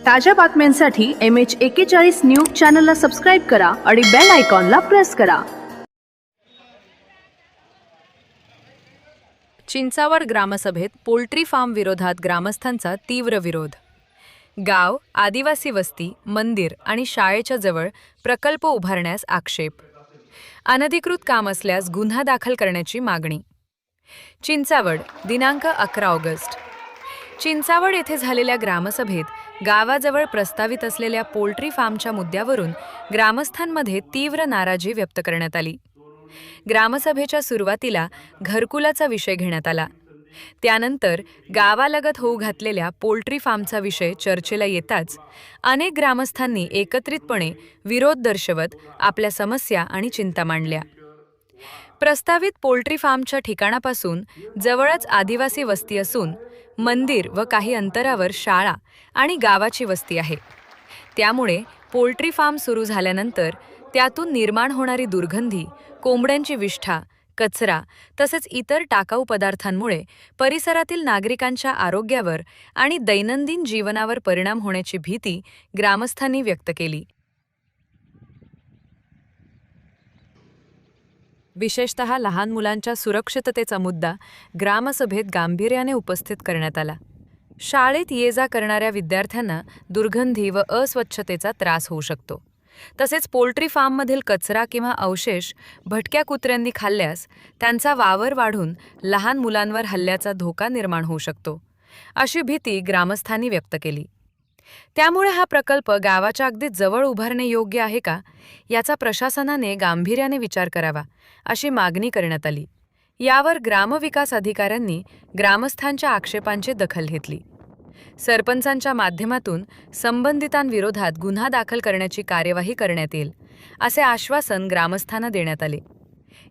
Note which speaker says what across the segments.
Speaker 1: ताज्या बातम्यांसाठी MH41 news चॅनलला सबस्क्राईब करा आणि बेल आयकॉनला प्रेस करा.
Speaker 2: चिंचावड ग्रामसभेत पोल्ट्री फार्म विरोधात ग्रामस्थांचा तीव्र विरोध. गाव, आदिवासी वस्ती, मंदिर आणि शाळेच्या जवळ प्रकल्प उभारण्यास आक्षेप. अनधिकृत काम असल्यास गुन्हा दाखल करण्याची मागणी. चिंचावड, दिनांक 11 ऑगस्ट. चिंचावड येथे झालेल्या ग्रामसभेत गावाजवळ प्रस्तावित असलेल्या पोल्ट्री फार्मच्या मुद्द्यावरून ग्रामस्थांमध्ये तीव्र नाराजी व्यक्त करण्यात आली. ग्रामसभेच्या सुरुवातीला घरकुलाचा विषय घेण्यात आला. त्यानंतर गावालगत होऊ घातलेल्या पोल्ट्री फार्मचा विषय चर्चेला येताच अनेक ग्रामस्थांनी एकत्रितपणे विरोध दर्शवत आपल्या समस्या आणि चिंता मांडल्या. प्रस्तावित पोल्ट्री फार्मच्या ठिकाणापासून जवळच आदिवासी वस्ती असून मंदिर व काही अंतरावर शाळा आणि गावाची वस्ती आहे. त्यामुळे पोल्ट्री फार्म सुरू झाल्यानंतर त्यातून निर्माण होणारी दुर्गंधी, कोंबड्यांची विष्ठा, कचरा तसेच इतर टाकाऊ पदार्थांमुळे परिसरातील नागरिकांच्या आरोग्यावर आणि दैनंदिन जीवनावर परिणाम होण्याची भीती ग्रामस्थांनी व्यक्त केली. विशेषतः लहान मुलांच्या सुरक्षिततेचा मुद्दा ग्रामसभेत गांभीर्याने उपस्थित करण्यात आला. शाळेत ये-जा करणाऱ्या विद्यार्थ्यांना दुर्गंधी व अस्वच्छतेचा त्रास होऊ शकतो. तसेच पोल्ट्री फार्ममधील कचरा किंवा अवशेष भटक्या कुत्र्यांनी खाल्ल्यास त्यांचा वावर वाढून लहान मुलांवर हल्ल्याचा धोका निर्माण होऊ शकतो, अशी भीती ग्रामस्थांनी व्यक्त केली. त्यामुळे हा प्रकल्प गावाच्या अगदी जवळ उभारणे योग्य आहे का, याचा प्रशासनाने गांभीर्याने विचार करावा, अशी मागणी करण्यात आली. यावर ग्रामविकास अधिकाऱ्यांनी ग्रामस्थांच्या आक्षेपांची दखल घेतली. सरपंचांच्या माध्यमातून संबंधितांविरोधात गुन्हा दाखल करण्याची कार्यवाही करण्यात येईल, असे आश्वासन ग्रामस्थांना देण्यात आले.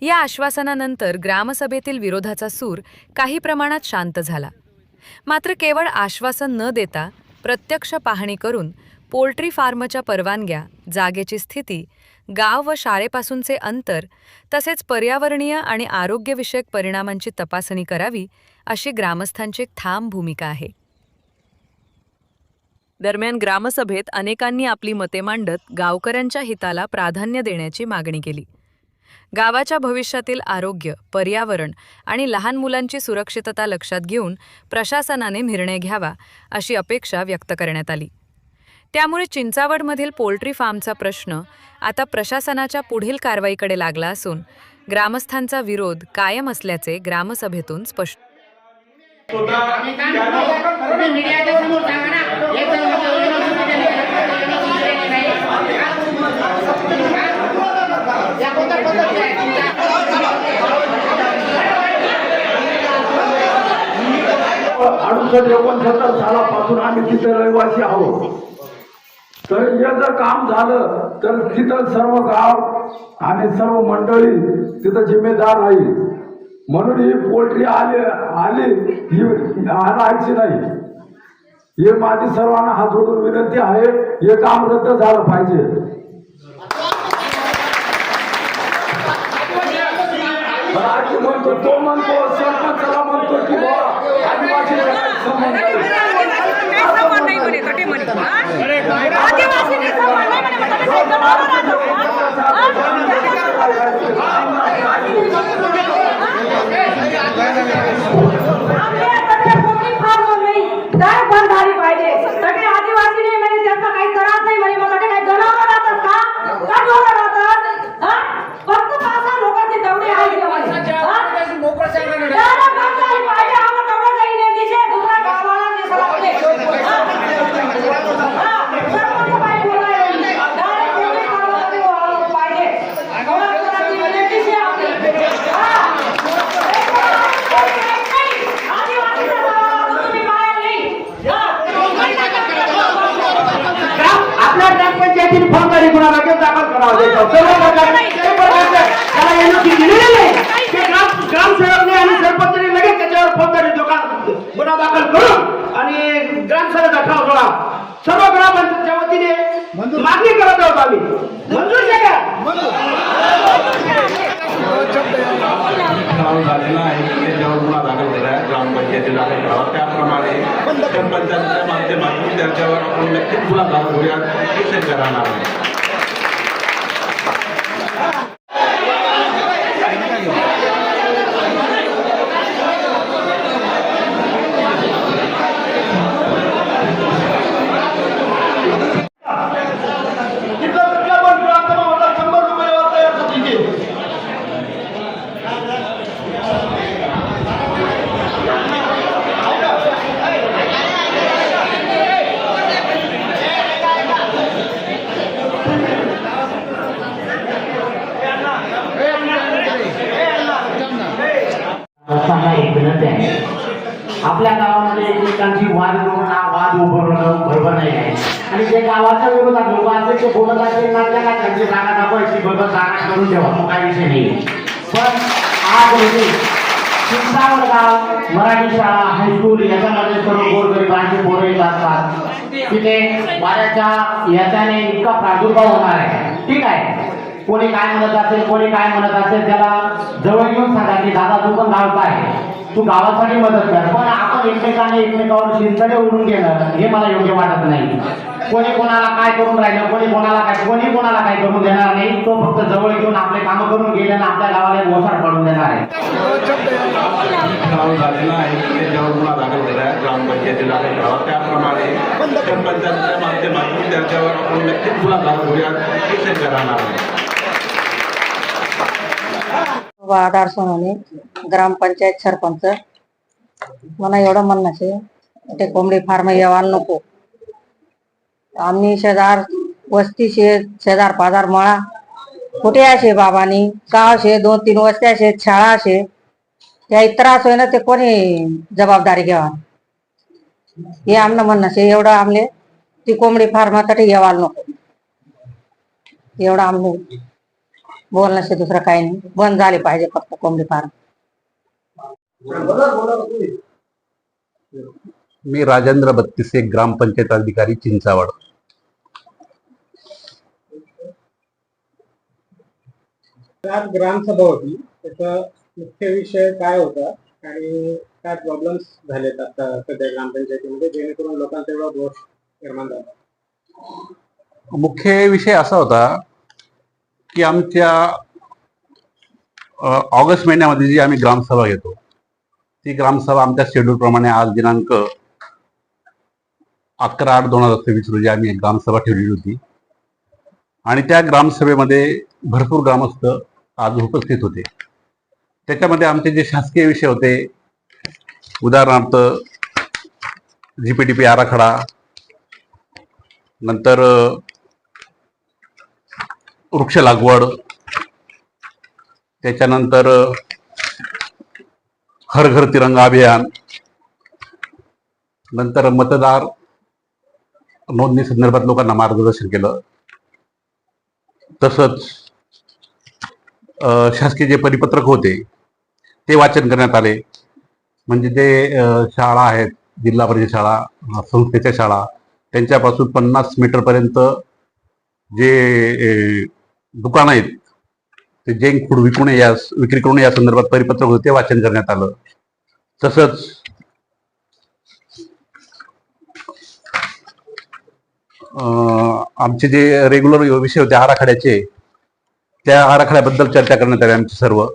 Speaker 2: या आश्वासनानंतर ग्रामसभेतील विरोधाचा सूर काही प्रमाणात शांत झाला. मात्र केवळ आश्वासन न देता प्रत्यक्ष पाहणी करून पोल्ट्री फार्मच्या परवानग्या, जागेची स्थिती, गाव व शाळेपासूनचे अंतर तसेच पर्यावरणीय आणि आरोग्यविषयक परिणामांची तपासणी करावी, अशी ग्रामस्थांची ठाम भूमिका आहे. दरम्यान ग्रामसभेत अनेकांनी आपली मते मांडत गावकऱ्यांच्या हिताला प्राधान्य देण्याची मागणी केली. गावाच्या भविष्यातील आरोग्य, पर्यावरण आणि लहान मुलांची सुरक्षितता लक्षात घेऊन प्रशासनाने निर्णय घ्यावा, अशी अपेक्षा व्यक्त करण्यात आली. त्यामुळे चिंचावडमधील पोल्ट्री फार्मचा प्रश्न आता प्रशासनाच्या पुढील कारवाईकडे लागला असून ग्रामस्थांचा विरोध कायम असल्याचे ग्रामसभेतून स्पष्ट.
Speaker 3: सालापासून आम्ही तिथे रहिवासी आहोत. तर हे जर काम झालं तर तिथं सर्व गाव आणि सर्व मंडळी तिथं जिम्मेदार राहील. म्हणून ही पोल्ट्री आली ही राहायची नाही. हे माझी सर्वांना हात जोडून विनंती आहे, हे काम रद्द झालं पाहिजे. म्हणतो तो म्हणतो सरपंचाला म्हणतो की फौजदारी गुन्हा दाखल करावा द्यायचा. सर्व त्याला एनओसी दिलेली नाही. ग्रामसेवकने आणि सरपंचने लगेच त्याच्यावर फौजदारी गुन्हा दाखल करून आणि ग्रामसभेचा ठराव सोडा. सर्व ग्रामपंचायतच्या वतीने मागणी करत आहोत आम्ही. मंजूर का झालेला आहे, त्याच्यावर गुन्हा दाखल केला ग्रामपंचायतीला. त्याप्रमाणे सरपंचाच्या माध्यमातून
Speaker 4: त्याच्यावर आपण नक्कीच मुलाखत करूया. ही चर्चा राहणार आहे.
Speaker 5: सांगा एक विनंती आहे. आपल्या गावामध्ये एकमेकांची वाद उभारणं बरोबर नाही आहे. आणि जे गावाच्या विरोधात लोक असेल ते बोलत असेल ना, त्याला त्यांची जागा दाखवायची, बरोबर जागा करून ठेवा, तो काही विषय नाही. पण आज रोजी चिंचावड गाव मराठी शाळा हायस्कूल याच्यामध्ये सर्व गोरगरिबांची पोरं येत असतात. तिथे वाऱ्याच्या याच्याने इतका प्रादुर्भाव होणार आहे. ठीक आहे, कोणी काय म्हणत असेल, कोणी काय म्हणत असेल, त्याला जवळ घेऊन सांगा की दादा तू पण गावचा आहे, तू गावासाठी मदत कर. पण आपण एकमेकावर शिंतडे उडून घेणं हे मला योग्य वाटत नाही. कोणी कोणाला काय करून राहिलं, कोणी कोणाला काय करून देणार नाही. तो फक्त जवळ घेऊन आपले कामं करून गेले आणि आपल्या गावाला मोसार पडून देणार आहे.
Speaker 4: झालेला आहे त्याच्यावर गुन्हा दाखल केला ग्रामपंचायतीला करावा. त्याप्रमाणे पंचायतीच्या माध्यमातून त्याच्यावर आपण नक्कीच मुलाखत करूया. ही चर्चा राहणार आहे.
Speaker 6: आधार सोनवणे ग्रामपंचायत सरपंच. मला एवढं म्हणणं आहे ते कोंबडी फार्म यावा नको. आम्ही शेजार वस्ती शे शेजार पाजार मळा कुठे असे बाबांनी का असे 2-3 वस्ती असे शाळा असे त्या त्रास होय ना, ते कोणी जबाबदारी घ्यावा हे आमनं म्हणणं आहे. एवढं आमले ती कोंबडी फार्मासाठी यावा नको एवढं आमले बोलणं से दुसरं काही नाही. बंद झाले पाहिजे फक्त कोंबडी फार्म.
Speaker 7: मी राजेंद्र बत्तिसे, ग्रामपंचायत अधिकारी चिंचावड.
Speaker 8: आज ग्रामसभा होती, त्याचा मुख्य विषय काय होता आणि काय प्रॉब्लेम्स झालेत आता सध्या ग्रामपंचायतीमध्ये जेणेकरून लोकांचा एवढा दोष निर्माण झाला?
Speaker 7: मुख्य विषय असा होता की आमच्या ऑगस्ट महिन्यामध्ये जी आम्ही ग्रामसभा घेतो ती ग्रामसभा आमच्या शेड्यूल प्रमाणे आज दिनांक 11/8/2023 रोजी आम्ही एक ग्रामसभा ठेवलेली होती. आणि त्या ग्रामसभेमध्ये भरपूर ग्रामस्थ आज उपस्थित होते. त्याच्यामध्ये आमचे जे शासकीय विषय होते, उदाहरणार्थ GPDP आराखडा, नंतर वृक्ष लागवड, त्याच्यानंतर हर घर तिरंगा अभियान, नंतर मतदार नोंदणी संदर्भात लोकांना मार्गदर्शन केलं. तसंच शासकीय जे परिपत्रक होते ते वाचन करण्यात आले. म्हणजे जे शाळा आहेत, जिल्हा परिषद शाळा, संस्थेच्या शाळा, त्यांच्यापासून 50 मीटरपर्यंत जे दुकानं आहेत ते जंक फूड विक्री करून या संदर्भात परिपत्रक होते ते वाचन करण्यात आलं. तसंच आमचे जे रेग्युलर विषय होते आराखड्याचे, त्या आराखड्याबद्दल चर्चा करण्यात आली आमची सर्व.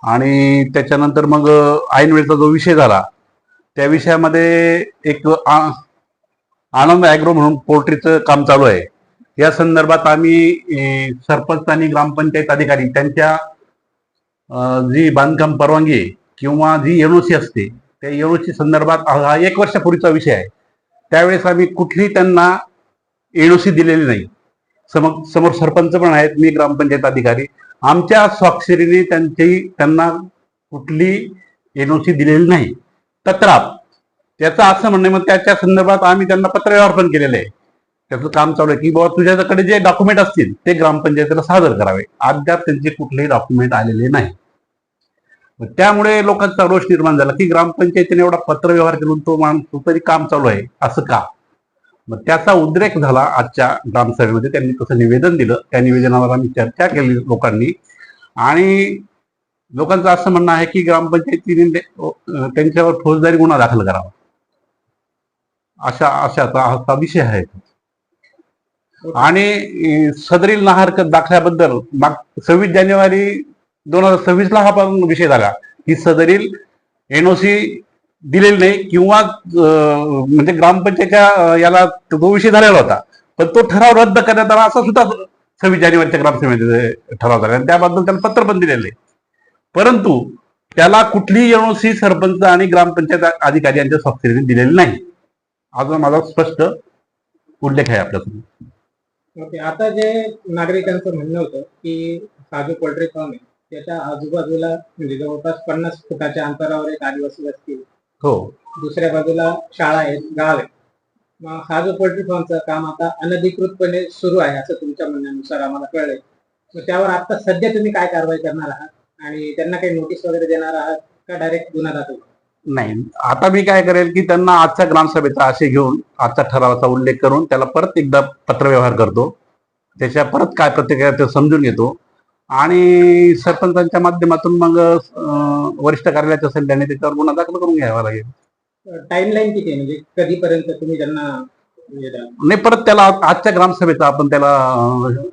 Speaker 7: आणि त्याच्यानंतर मग ऐन वेळेचा जो विषय झाला त्या विषयामध्ये एक आनंद ॲग्रो म्हणून पोल्ट्रीचं काम चालू आहे. या संदर्भात आम्ही सरपंच आणि ग्रामपंचायत अधिकारी त्यांच्या जी बांधकाम परवानगी किंवा जी NOC असते त्या NOC संदर्भात हा 1 वर्षापूर्वीचा विषय आहे. त्यावेळेस आम्ही कुठलीही त्यांना NOC दिलेली नाही. समोर सरपंच पण आहेत, मी ग्रामपंचायत अधिकारी, आमच्या स्वाक्षरीने त्यांना कुठली NOC दिलेली नाही. तत्राप त्याचं असं म्हणणं, मग त्याच्या संदर्भात आम्ही त्यांना पत्रव्यवहार पण केलेले आहे. त्याचं काम चालू आहे की बाबा तुझ्याकडे जे डॉक्युमेंट असतील ते ग्रामपंचायतीला सादर करावे. अद्याप त्यांचे कुठलेही डॉक्युमेंट आलेले नाही. त्यामुळे लोकांचा रोष निर्माण झाला की ग्रामपंचायतीने एवढा पत्रव्यवहार करून तो तरी काम चालू आहे असं का. मग त्याचा उद्रेक झाला आजच्या ग्रामसभेमध्ये. त्यांनी तसं निवेदन दिलं. त्या निवेदनावर आम्ही चर्चा केली लोकांनी. आणि लोकांचं असं म्हणणं आहे की ग्रामपंचायतीने त्यांच्यावर फौजदारी गुन्हा दाखल करावा अशाचा हा विषय आहे. आणि सदरील नाहर दाखल्याबद्दल 26 जानेवारी 2026 हा पण विषय झाला की सदरील NOC दिलेली नाही किंवा म्हणजे ग्रामपंचायतच्या याला तो विषय झालेला होता, पण तो ठराव रद्द करण्यात आला असा सुद्धा 26 जानेवारीच्या ग्रामसभेमध्ये ठराव झाला आणि त्याबद्दल त्याला पत्र पण दिलेलं आहे. परंतु त्याला कुठलीही NOC सरपंच आणि ग्रामपंचायत अधिकारी यांच्या स्वाक्षरीने दिलेली नाही. अजून माझा स्पष्ट उल्लेख आहे आपल्यासमोर.
Speaker 8: ओके, आता जे नागरिकांचं म्हणणं होतं की हा जो पोल्ट्री फार्म आहे त्याच्या आजूबाजूला म्हणजे जवळपास 50 फुटाच्या अंतरावर एक आदिवासी वस्ती आहे.
Speaker 7: हो,
Speaker 8: दुसऱ्या बाजूला शाळा आहे, गाव आहे. मग हा जो पोल्ट्री फार्मचं काम आता अनधिकृतपणे सुरू आहे असं तुमच्या म्हणण्यानुसार आम्हाला कळलंय. मग त्यावर आता सध्या तुम्ही काय कारवाई करणार आहात आणि त्यांना काही नोटीस वगैरे देणार आहात का डायरेक्ट गुन्हा दाखल?
Speaker 7: नाही, आता मी काय करेल की त्यांना आजच्या ग्रामसभेचा आशय घेऊन आजच्या ठरावाचा उल्लेख करून त्याला परत एकदा पत्रव्यवहार करतो, त्याच्या परत काय प्रतिक्रिया ते समजून घेतो आणि सरपंचांच्या माध्यमातून मग वरिष्ठ कार्यालयाच्या सल्ल्याने त्याच्यावर गुन्हा दाखल करून घ्यावा लागेल.
Speaker 8: टाइमलाईन किती आहे म्हणजे कधीपर्यंत तुम्ही त्यांना
Speaker 7: नाही, परत त्याला आजच्या ग्रामसभेचा आपण त्याला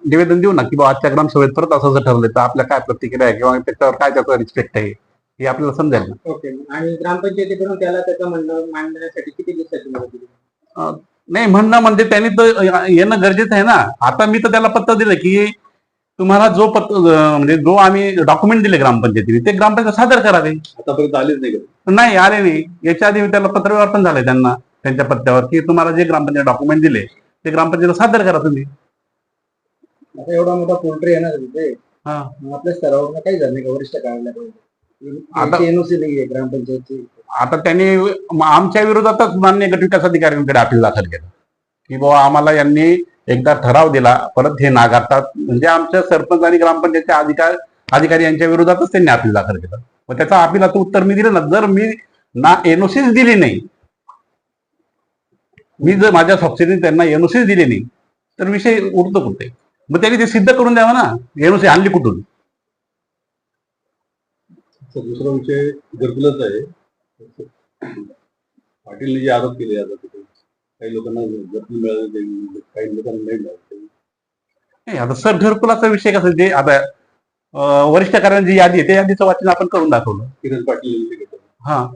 Speaker 7: निवेदन देऊ ना की बाबा आजच्या ग्रामसभेत परत असं जर ठरलं तर आपल्या काय प्रतिक्रिया आहे किंवा त्याच्यावर काय त्याचा रिस्पेक्ट आहे हे आपल्याला समजेल ना.
Speaker 8: ओके, आणि ग्रामपंचायतीकडून त्याला त्याचं म्हणणं मांडण्यासाठी किती दिवसाची मुदत दिली?
Speaker 7: नाही, म्हणणं म्हणजे त्यांनी तर येणं गरजेचं आहे ना. आता मी तर त्याला पत्र दिलं की तुम्हाला जो म्हणजे जो आम्ही डॉक्युमेंट दिले ग्रामपंचायतीने ते ग्रामपंचायत सादर करावे.
Speaker 4: आतापर्यंत आलेच नाही.
Speaker 7: नाही आले नाही. याच्या आधी त्याला पत्रव्यवहार पण झाले त्यांना त्यांच्या पत्त्यावर की तुम्हाला जे ग्रामपंचायत डॉक्युमेंट दिले ते ग्रामपंचायत सादर करा तुम्ही.
Speaker 8: आता एवढा मोठा पोल्ट्री आहे ना तिथे,
Speaker 7: हा,
Speaker 8: आपल्या स्तरावर काही झालं नाही का वरिष्ठ कार्यालयाकडे?
Speaker 7: आता
Speaker 8: NOC नाहीये ग्रामपंचायतची.
Speaker 7: आता त्यांनी आमच्या विरोधातच मान्य गट विकास अधिकाऱ्यांकडे अपील दाखल केलं की बाबा आम्हाला यांनी एकदा ठराव दिला परत हे नाकारतात, म्हणजे आमच्या सरपंच आणि ग्रामपंचायतच्या अधिकारी यांच्या विरोधातच त्यांनी अपील दाखल केलं. मग त्याचा अपिलाचं उत्तर मी दिलं ना. जर मी ना NOCच दिली नाही, मी जर माझ्या स्वाक्षरीने त्यांना NOCच दिली नाही तर विषय उरतो कुठे? मग त्यांनी ते सिद्ध करून द्यावं ना. NOC आणली कुठून?
Speaker 4: दुसरा विषय घरकुलच आहे. पाटीलने जे आरोप केले आता तिथे काही लोकांना घरकुल मिळाले, काही लोकांना नाही मिळाले.
Speaker 7: नाही, आता सर घरकुलाचा विषय कसा जे आता वरिष्ठ कार्यालयाची यादी आहे त्या यादीचं वाचन आपण करून दाखवलं.
Speaker 4: किरण पाटील यांचे घेतलं.
Speaker 7: हा,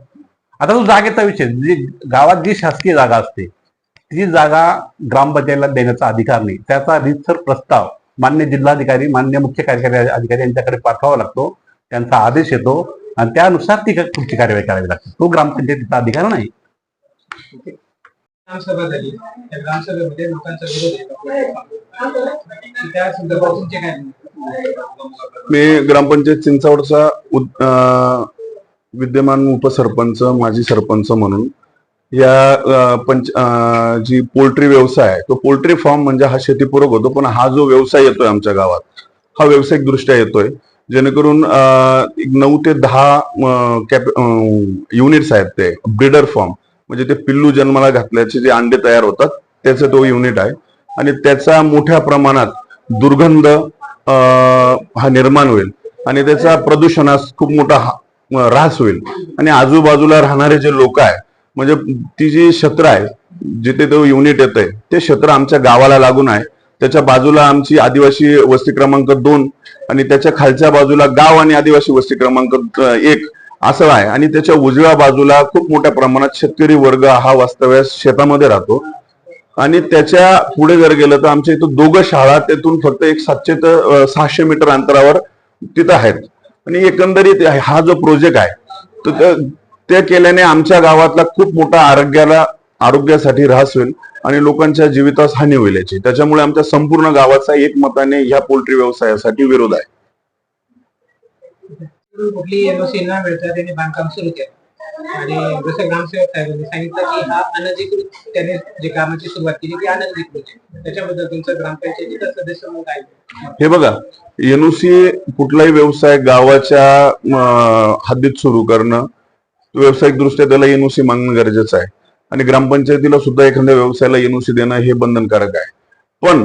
Speaker 7: आता तो जागेचा विषय, जी गावात जी शासकीय जागा असते ती जागा ग्रामपंचायतीला देण्याचा अधिकार नाही. त्याचा रीतसर प्रस्ताव मान्य जिल्हाधिकारी, मान्य मुख्य कार्यकारी अधिकारी यांच्याकडे पाठवावा लागतो. त्यांचा आदेश येतो आणि त्यानुसार ती पुढची कार्यवाही करावी लागते. तो ग्रामपंचायतीचा अधिकार नाही.
Speaker 8: ग्रामसभा झाली, त्या ग्रामसभेमध्ये लोकांचा विरोध आहे. त्या संदर्भात तुमचे काय?
Speaker 9: मी ग्रामपंचायत चिंचावडचा विद्यमान उपसरपंच, माजी सरपंच म्हणून या जी पोल्ट्री व्यवसाय आहे तो पोल्ट्री फार्म म्हणजे हा शेतीपूरक होतो, पण हा जो व्यवसाय येतोय आमच्या गावात हा व्यावसायिक दृष्ट्या येतोय, जेणेकरून 9 ते 10 युनिट्स आहेत. ते ब्रीडर फार्म म्हणजे ते पिल्लू जन्माला घातल्याचे जे अंडे तयार होतात त्याचा तो युनिट आहे आणि त्याचा मोठ्या प्रमाणात दुर्गंध हा निर्माण होईल आणि त्याचा प्रदूषणास खूप मोठा ऱ्हास होईल आणि आजूबाजूला राहणारे जे लोक आहे म्हणजे ती जी क्षेत्र आहे जिथे तो युनिट येत आहे ते क्षेत्र आमच्या गावाला लागून आहे. त्याच्या बाजूला आमची आदिवासी वस्ती क्रमांक 2 आणि त्याच्या खालच्या बाजूला गाव आणि आदिवासी वस्ती क्रमांक 1 असं आहे आणि त्याच्या उजव्या बाजूला खूप मोठ्या प्रमाणात शेतकरी वर्ग हा वास्तव्यास शेतामध्ये राहतो आणि त्याच्या पुढे जर गेलं तर आमच्या इथं 2 शाळा त्यातून फक्त एक 700 ते 600 मीटर अंतरावर तिथं आहेत आणि एकंदरीत हा जो प्रोजेक्ट आहे तर ते केल्याने आमच्या गावातला खूप मोठा आरोग्यासाठी ऱ्हास होईल आणि लोकांच्या जीवितास हानी होईल याची. त्याच्यामुळे आमच्या संपूर्ण गावाचा एकमताने ह्या पोल्ट्री व्यवसायासाठी विरोध आहे.
Speaker 8: कुठली NOC न मिळता त्यांनी बांधकाम सुरू केलं आणि जसं ग्रामसेवक साहेबांनी सांगितलं की हा अनधिकृत त्याने जे कामाची सुरुवात केली ती अनधिकृत आहे. त्याच्याबद्दल तुमचं ग्रामपंचायतीचं सदस्य म्हणून काय?
Speaker 9: हे बघा, NOC कुठलाही व्यवसाय गावाच्या हद्दीत सुरू करणं व्यावसायिक दृष्ट्या त्याला NOC मागणं गरजेचं आहे आणि ग्रामपंचायतीला सुद्धा एखाद्या व्यवसायाला NOC देणं हे बंधनकारक आहे. पण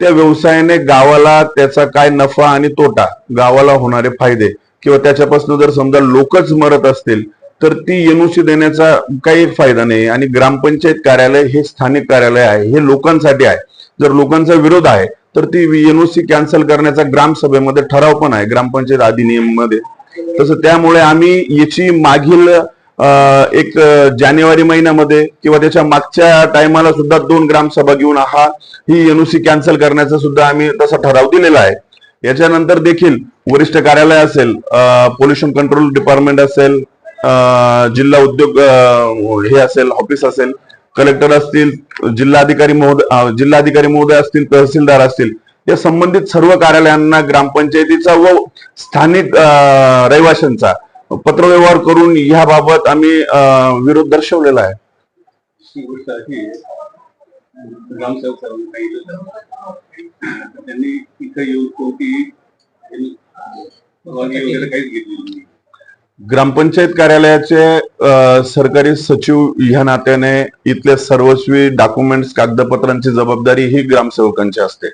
Speaker 9: त्या व्यवसायाने गावाला त्याचा काय नफा आणि तोटा, गावाला होणारे फायदे किंवा त्याच्यापासून जर समजा लोकच मरत असतील तर ती एनओसी देण्याचा काही फायदा नाही. आणि ग्रामपंचायत कार्यालय हे स्थानिक कार्यालय आहे, हे लोकांसाठी आहे. जर लोकांचा विरोध आहे तर ती एनओसी कॅन्सल करण्याचा ग्रामसभेमध्ये ठराव पण आहे, ग्रामपंचायत अधिनियम मध्ये. तसं त्यामुळे आम्ही याची मागील एक जानेवारी महिन्यामध्ये किंवा त्याच्या मागच्या टायमाला सुद्धा 2 ग्रामसभा घेऊन ही एनओसी कॅन्सल करण्याचा सुद्धा आम्ही तसा ठराव दिलेला आहे. याच्यानंतर देखील वरिष्ठ कार्यालय असेल, पोल्युशन कंट्रोल डिपार्टमेंट असेल, जिल्हा उद्योग हे असेल, ऑफिस असेल, कलेक्टर असतील, जिल्हाधिकारी महोदय असतील, तहसीलदार असतील, या संबंधित सर्व कार्यालयांना ग्रामपंचायतीचा व स्थानिक रहिवाशांचा पत्रव्यवहार करून याबाबत आम्ही विरोध दर्शवलेला आहे.
Speaker 4: ग्रामसेवक त्यांनी इथं येऊन कोणती वगैरे काहीच घेतलेली नाही.
Speaker 9: ग्रामपंचायत कार्यालयाचे सरकारी सचिव ह्या नात्याने इथले सर्वस्वी डॉक्युमेंट्स, कागदपत्रांची जबाबदारी ही ग्रामसेवकांची असते.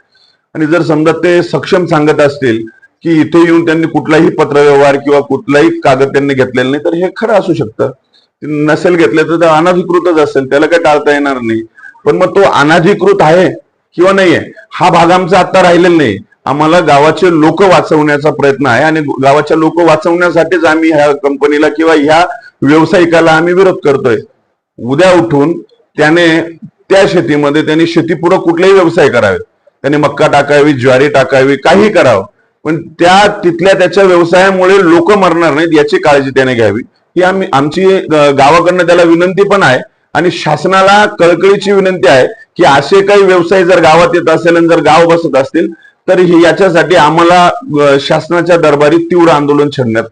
Speaker 9: आणि जर समजा ते सक्षम सांगत असतील की इथे येऊन त्यांनी कुठलाही पत्रव्यवहार किंवा कुठलाही कागद त्यांनी घेतलेला नाही, तर हे खरं असू शकतं. नसेल घेतलं तर अनधिकृतच असेल, त्याला काही टाळता येणार नाही. पण मग तो अनधिकृत आहे किंवा नाहीये हा भाग आमचा आता राहिलेला नाही. आम्हाला गावाचे लोक वाचवण्याचा प्रयत्न आहे आणि गावाच्या लोक वाचवण्यासाठीच आम्ही ह्या कंपनीला किंवा ह्या व्यावसायिकाला आम्ही विरोध करतोय. उद्या उठून त्याने त्या शेतीमध्ये त्यांनी शेतीपूरक कुठलेही व्यवसाय करावे, त्याने मक्का टाकावी, ज्वारी टाकावी, काही करावं, पण तिथल्या त्याच्या व्यवसायामुळे लोक मरणार नाहीत याची काळजी त्याने घ्यावी. ही आमची गावाकडनं त्याला विनंती पण आहे. आणि शासनाला कळकळीची विनंती आहे की असे काही व्यवसाय जर गावात येत असेल आणि जर गाव बसत असतील तर याच्यासाठी आम्हाला शासनाच्या दरबारी तीव्र आंदोलन छेडण्यात